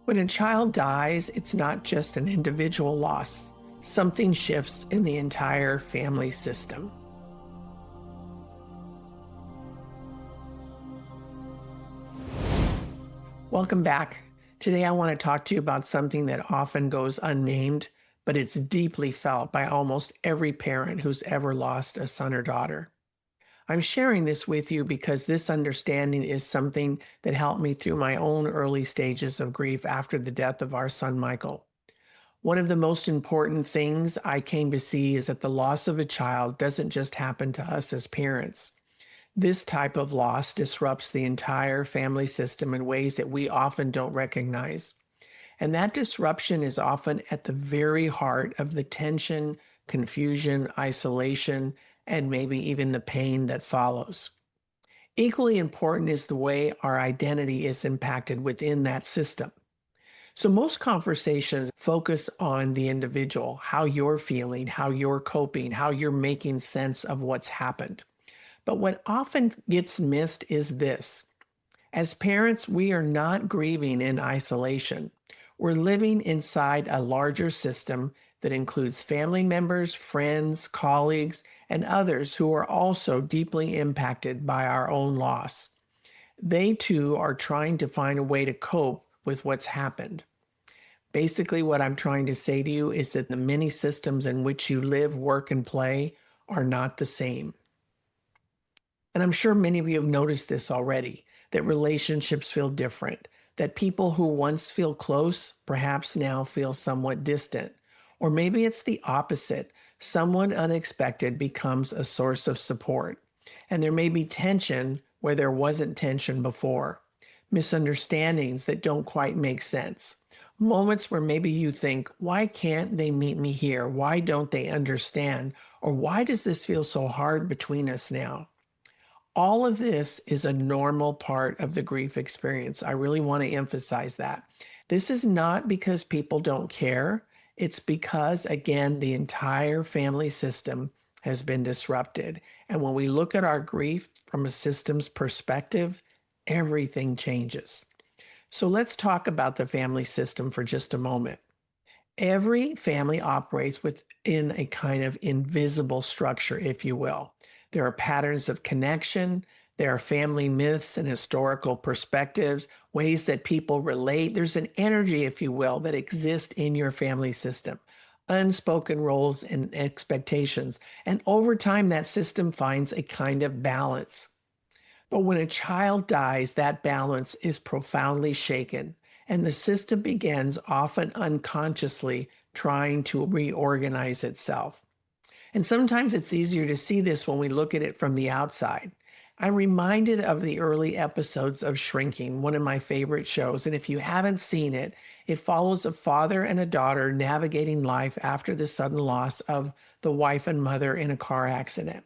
When a child dies, it's not just an individual loss. Something shifts in the entire family system. Welcome back. Today I want to talk to you about something that often goes unnamed, but it's deeply felt by almost every parent who's ever lost a son or daughter. I'm sharing this with you because this understanding is something that helped me through my own early stages of grief after the death of our son Michael. One of the most important things I came to see is that the loss of a child doesn't just happen to us as parents. This type of loss disrupts the entire family system in ways that we often don't recognize. And that disruption is often at the very heart of the tension, confusion, isolation, and maybe even the pain that follows. Equally important is the way our identity is impacted within that system. So, most conversations focus on the individual, how you're feeling, how you're coping, how you're making sense of what's happened. But what often gets missed is this. As parents, we are not grieving in isolation. We're living inside a larger system that includes family members, friends, colleagues, and others who are also deeply impacted by our own loss. They too are trying to find a way to cope with what's happened. Basically, what I'm trying to say to you is that the many systems in which you live, work, and play are not the same. And I'm sure many of you have noticed this already, that relationships feel different, that people who once feel close perhaps now feel somewhat distant. Or maybe it's the opposite. Someone unexpected becomes a source of support. And there may be tension where there wasn't tension before, misunderstandings that don't quite make sense, moments where maybe you think, why can't they meet me here? Why don't they understand? Or why does this feel so hard between us now? All of this is a normal part of the grief experience. I really want to emphasize that. This is not because people don't care. It's because, again, the entire family system has been disrupted. And when we look at our grief from a systems perspective, everything changes. So let's talk about the family system for just a moment. Every family operates within a kind of invisible structure, if you will. There are patterns of connection. There are family myths and historical perspectives, ways that people relate. There's an energy, if you will, that exists in your family system, unspoken roles and expectations. And over time, that system finds a kind of balance. But when a child dies, that balance is profoundly shaken, and the system begins, often unconsciously, trying to reorganize itself. And sometimes it's easier to see this when we look at it from the outside. I'm reminded of the early episodes of Shrinking, one of my favorite shows. And if you haven't seen it, it follows a father and a daughter navigating life after the sudden loss of the wife and mother in a car accident.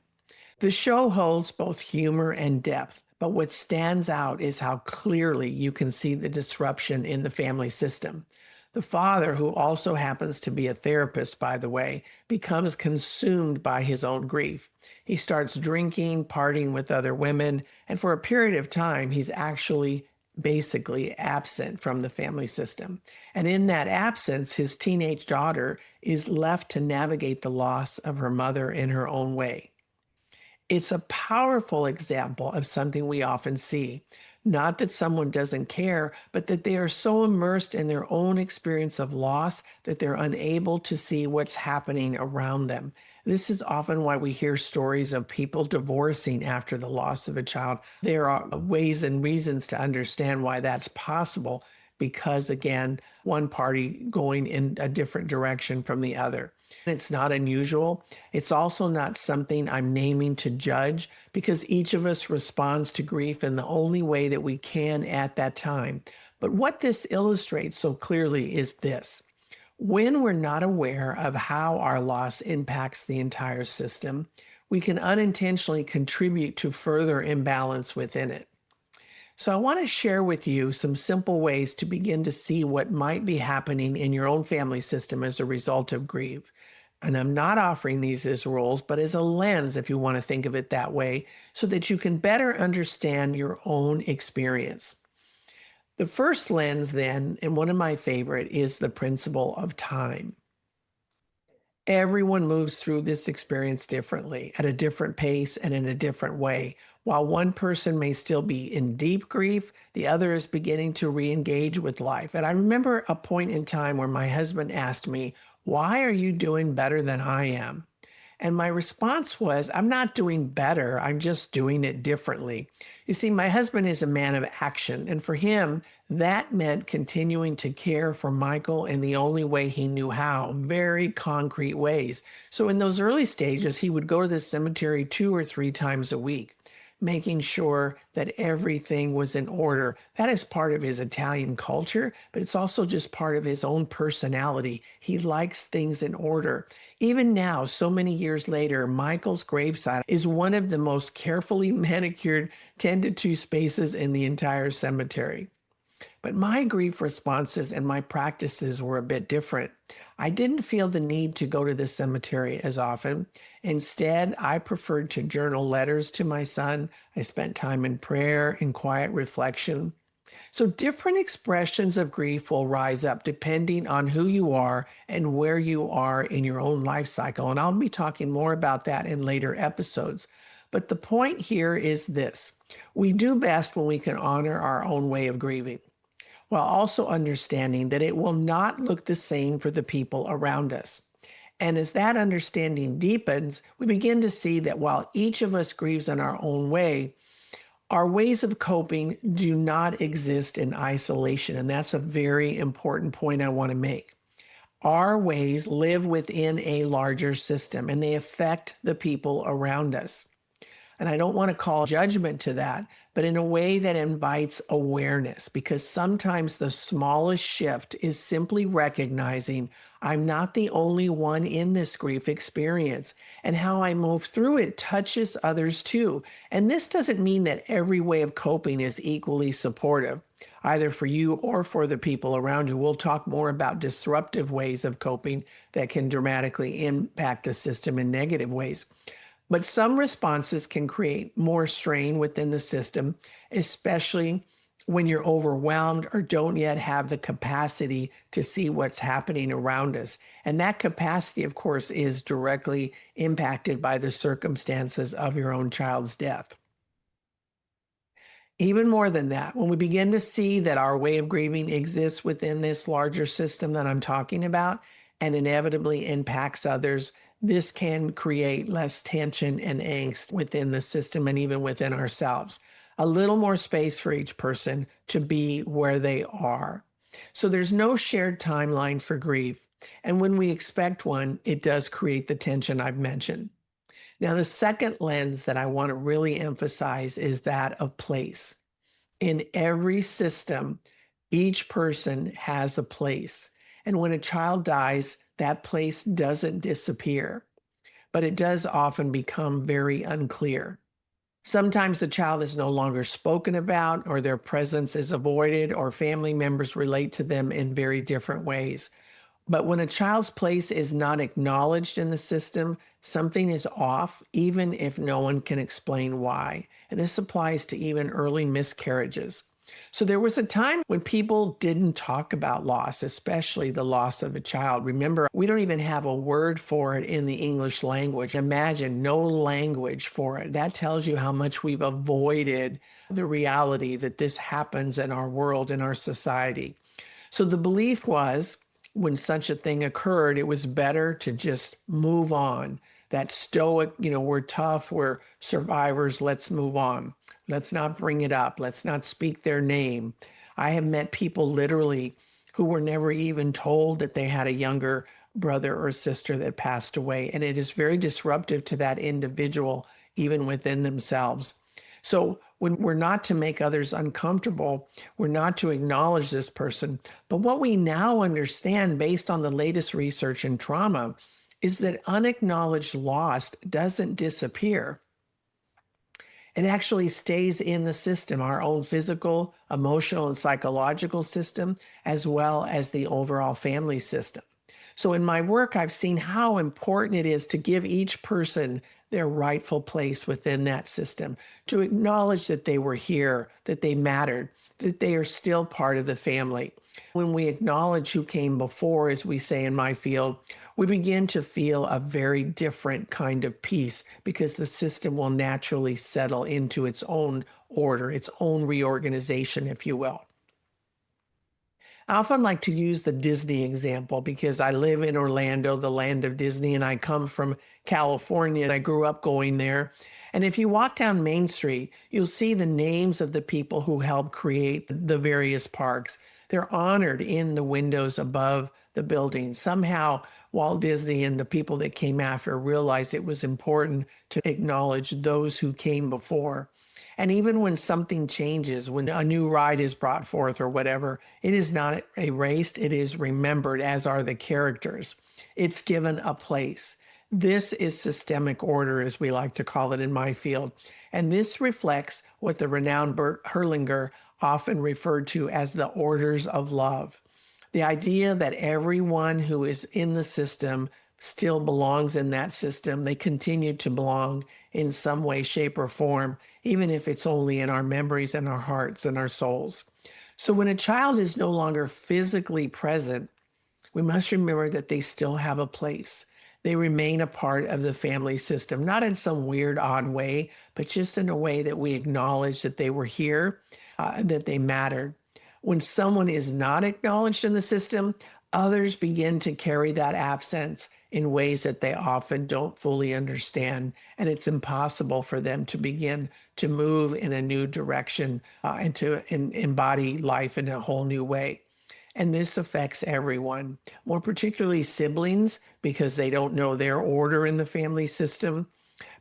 The show holds both humor and depth, but what stands out is how clearly you can see the disruption in the family system. The father, who also happens to be a therapist, by the way, becomes consumed by his own grief. He starts drinking, partying with other women, and for a period of time, he's actually basically absent from the family system. And in that absence, his teenage daughter is left to navigate the loss of her mother in her own way. It's a powerful example of something we often see. Not that someone doesn't care, but that they are so immersed in their own experience of loss that they're unable to see what's happening around them. This is often why we hear stories of people divorcing after the loss of a child. There are ways and reasons to understand why that's possible because, again, one party going in a different direction from the other. It's not unusual. It's also not something I'm naming to judge because each of us responds to grief in the only way that we can at that time. But what this illustrates so clearly is this. When we're not aware of how our loss impacts the entire system, we can unintentionally contribute to further imbalance within it. So I want to share with you some simple ways to begin to see what might be happening in your own family system as a result of grief. And I'm not offering these as rules, but as a lens, if you want to think of it that way, so that you can better understand your own experience. The first lens, then, and one of my favorite, is the principle of time. Everyone moves through this experience differently, at a different pace and in a different way. While one person may still be in deep grief, the other is beginning to re-engage with life. And I remember a point in time where my husband asked me, "Why are you doing better than I am?" And my response was, "I'm not doing better, I'm just doing it differently." You see, my husband is a man of action, and for him, that meant continuing to care for Michael in the only way he knew how, very concrete ways. So in those early stages, he would go to the cemetery 2 or 3 times a week, making sure that everything was in order. That is part of his Italian culture, but it's also just part of his own personality. He likes things in order. Even now, so many years later, Michael's gravesite is one of the most carefully manicured, tended to spaces in the entire cemetery. But my grief responses and my practices were a bit different. I didn't feel the need to go to the cemetery as often. Instead, I preferred to journal letters to my son. I spent time in prayer and quiet reflection. So different expressions of grief will rise up depending on who you are and where you are in your own life cycle. And I'll be talking more about that in later episodes. But the point here is this: we do best when we can honor our own way of grieving, while also understanding that it will not look the same for the people around us. And as that understanding deepens, we begin to see that while each of us grieves in our own way, our ways of coping do not exist in isolation. And that's a very important point I want to make. Our ways live within a larger system and they affect the people around us. And I don't want to call judgment to that, but in a way that invites awareness, because sometimes the smallest shift is simply recognizing I'm not the only one in this grief experience, and how I move through it touches others too. And this doesn't mean that every way of coping is equally supportive, either for you or for the people around you. We'll talk more about disruptive ways of coping that can dramatically impact a system in negative ways. But some responses can create more strain within the system, especially when you're overwhelmed or don't yet have the capacity to see what's happening around us. And that capacity, of course, is directly impacted by the circumstances of your own child's death. Even more than that, when we begin to see that our way of grieving exists within this larger system that I'm talking about and inevitably impacts others, this can create less tension and angst within the system and even within ourselves. A little more space for each person to be where they are. So there's no shared timeline for grief. And when we expect one, it does create the tension I've mentioned. Now, the second lens that I want to really emphasize is that of place. In every system, each person has a place. And when a child dies, that place doesn't disappear, but it does often become very unclear. Sometimes the child is no longer spoken about, or their presence is avoided, or family members relate to them in very different ways. But when a child's place is not acknowledged in the system, something is off, even if no one can explain why. And this applies to even early miscarriages. So there was a time when people didn't talk about loss, especially the loss of a child. Remember, we don't even have a word for it in the English language. Imagine no language for it. That tells you how much we've avoided the reality that this happens in our world, in our society. So the belief was, when such a thing occurred, it was better to just move on. That stoic, we're tough, we're survivors, let's move on. Let's not bring it up. Let's not speak their name. I have met people literally who were never even told that they had a younger brother or sister that passed away. And it is very disruptive to that individual, even within themselves. So when we're not to make others uncomfortable, we're not to acknowledge this person. But what we now understand based on the latest research in trauma is that unacknowledged loss doesn't disappear. It actually stays in the system, our own physical, emotional, and psychological system, as well as the overall family system. So in my work, I've seen how important it is to give each person their rightful place within that system, to acknowledge that they were here, that they mattered, that they are still part of the family. When we acknowledge who came before, as we say in my field, we begin to feel a very different kind of peace because the system will naturally settle into its own order, its own reorganization, if you will. I often like to use the Disney example because I live in Orlando, the land of Disney, and I come from California and I grew up going there. And if you walk down Main Street, you'll see the names of the people who helped create the various parks. They're honored in the windows above the building. Somehow, Walt Disney and the people that came after realized it was important to acknowledge those who came before. And even when something changes, when a new ride is brought forth or whatever, it is not erased, it is remembered, as are the characters. It's given a place. This is systemic order, as we like to call it in my field. And this reflects what the renowned Bert Hellinger often referred to as the orders of love. The idea that everyone who is in the system still belongs in that system. They continue to belong in some way, shape, or form, even if it's only in our memories and our hearts and our souls. So when a child is no longer physically present, we must remember that they still have a place. They remain a part of the family system, not in some weird, odd way, but just in a way that we acknowledge that they were here, that they mattered. When someone is not acknowledged in the system, others begin to carry that absence in ways that they often don't fully understand. And it's impossible for them to begin to move in a new direction and to embody life in a whole new way. And this affects everyone, more particularly siblings, because they don't know their order in the family system.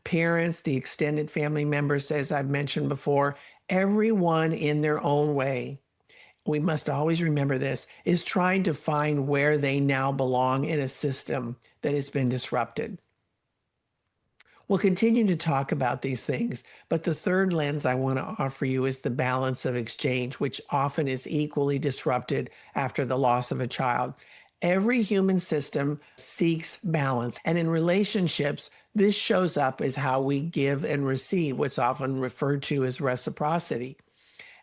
Parents, the extended family members, as I've mentioned before, everyone in their own way, we must always remember this, is trying to find where they now belong in a system that has been disrupted. We'll continue to talk about these things, but the third lens I want to offer you is the balance of exchange, which often is equally disrupted after the loss of a child. Every human system seeks balance, and in relationships, this shows up as how we give and receive, what's often referred to as reciprocity.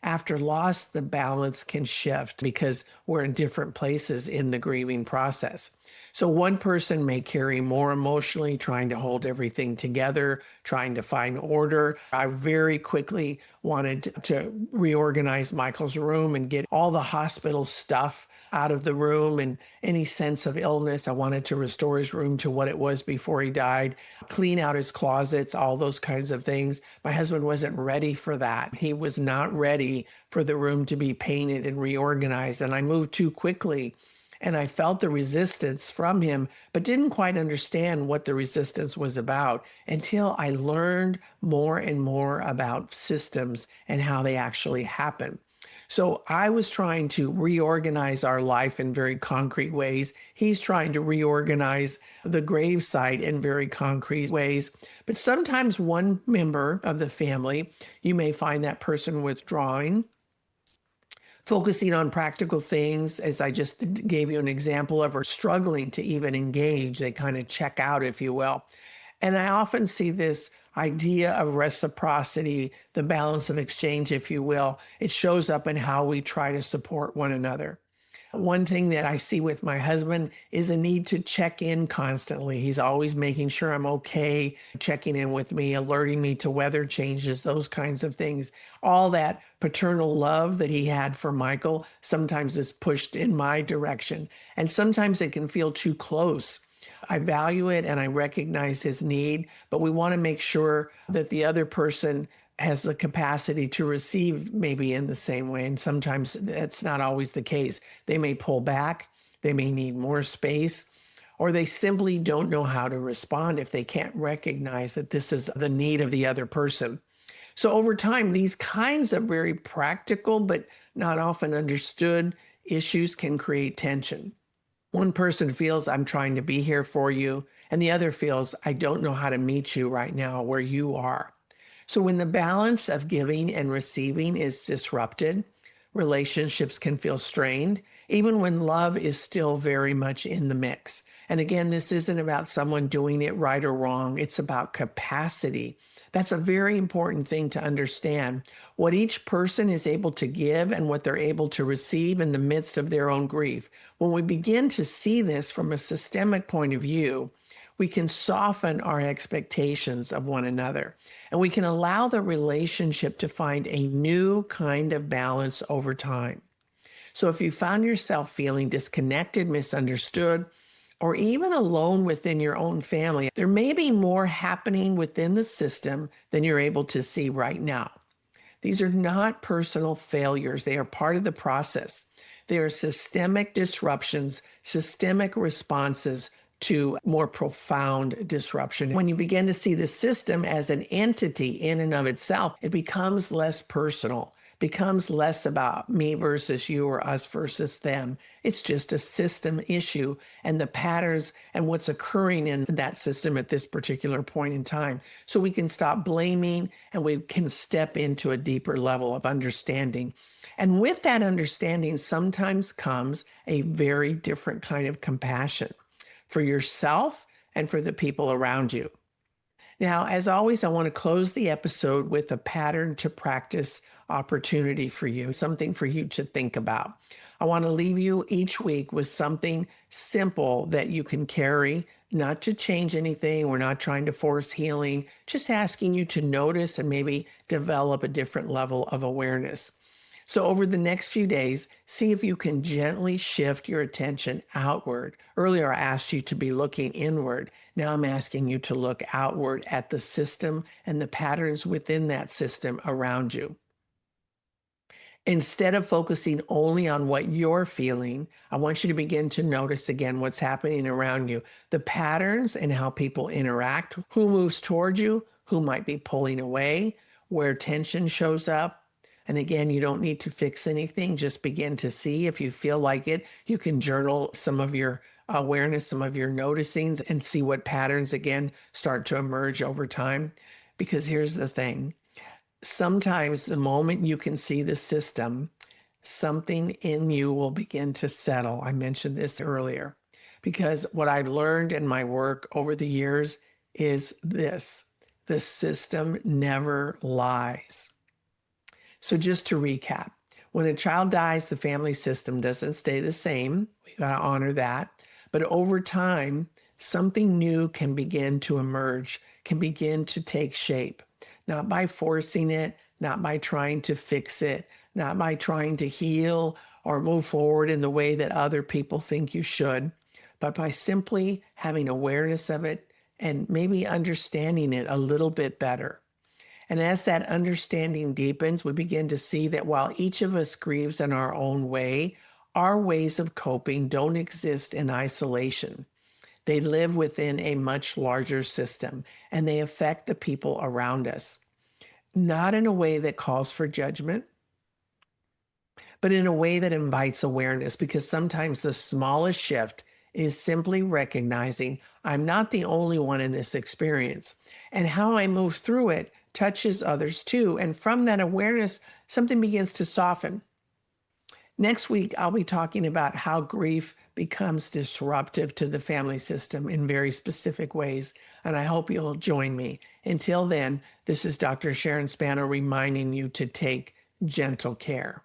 After loss, the balance can shift because we're in different places in the grieving process. So one person may carry more emotionally, trying to hold everything together, trying to find order. I very quickly wanted to reorganize Michael's room and get all the hospital stuff out of the room and any sense of illness. I wanted to restore his room to what it was before he died, clean out his closets, all those kinds of things. My husband wasn't ready for that. He was not ready for the room to be painted and reorganized. And I moved too quickly. And I felt the resistance from him, but didn't quite understand what the resistance was about until I learned more and more about systems and how they actually happen. So I was trying to reorganize our life in very concrete ways. He's trying to reorganize the gravesite in very concrete ways. But sometimes one member of the family, you may find that person withdrawing, focusing on practical things, as I just gave you an example of, or struggling to even engage. They kind of check out, if you will. And I often see this idea of reciprocity, the balance of exchange, if you will. It shows up in how we try to support one another. One thing that I see with my husband is a need to check in constantly. He's always making sure I'm okay, checking in with me, alerting me to weather changes, those kinds of things. All that paternal love that he had for Michael sometimes is pushed in my direction. And sometimes it can feel too close. I value it and I recognize his need, but we want to make sure that the other person has the capacity to receive maybe in the same way. And sometimes that's not always the case. They may pull back, they may need more space, or they simply don't know how to respond if they can't recognize that this is the need of the other person. So over time, these kinds of very practical but not often understood issues can create tension. One person feels, I'm trying to be here for you, and the other feels, I don't know how to meet you right now where you are. So when the balance of giving and receiving is disrupted, relationships can feel strained, even when love is still very much in the mix. And again, this isn't about someone doing it right or wrong. It's about capacity. That's a very important thing to understand. What each person is able to give and what they're able to receive in the midst of their own grief. When we begin to see this from a systemic point of view, we can soften our expectations of one another, and we can allow the relationship to find a new kind of balance over time. So if you found yourself feeling disconnected, misunderstood, or even alone within your own family, there may be more happening within the system than you're able to see right now. These are not personal failures. They are part of the process. They are systemic disruptions, systemic responses to more profound disruption. When you begin to see the system as an entity in and of itself, it becomes less personal, becomes less about me versus you or us versus them. It's just a system issue and the patterns and what's occurring in that system at this particular point in time. So we can stop blaming and we can step into a deeper level of understanding. And with that understanding sometimes comes a very different kind of compassion for yourself and for the people around you. Now, as always, I want to close the episode with a pattern to practice opportunity for you, something for you to think about. I want to leave you each week with something simple that you can carry, not to change anything. We're not trying to force healing, just asking you to notice and maybe develop a different level of awareness. So over the next few days, see if you can gently shift your attention outward. Earlier, I asked you to be looking inward. Now I'm asking you to look outward at the system and the patterns within that system around you. Instead of focusing only on what you're feeling, I want you to begin to notice again what's happening around you, the patterns and how people interact, who moves toward you, who might be pulling away, where tension shows up. And again, you don't need to fix anything. Just begin to see. If you feel like it, you can journal some of your awareness, some of your noticings, and see what patterns again start to emerge over time. Because here's the thing. Sometimes the moment you can see the system, something in you will begin to settle. I mentioned this earlier. Because what I've learned in my work over the years is this: the system never lies. So just to recap, when a child dies, the family system doesn't stay the same. We got to honor that. But over time, something new can begin to emerge, can begin to take shape, not by forcing it, not by trying to fix it, not by trying to heal or move forward in the way that other people think you should, but by simply having awareness of it and maybe understanding it a little bit better. And as that understanding deepens, we begin to see that while each of us grieves in our own way, our ways of coping don't exist in isolation. They live within a much larger system, and they affect the people around us. Not in a way that calls for judgment, but in a way that invites awareness, because sometimes the smallest shift is simply recognizing I'm not the only one in this experience, and how I move through it touches others too. And from that awareness, something begins to soften. Next week, I'll be talking about how grief becomes disruptive to the family system in very specific ways, and I hope you'll join me. Until then, this is Dr. Sharon Spano reminding you to take gentle care.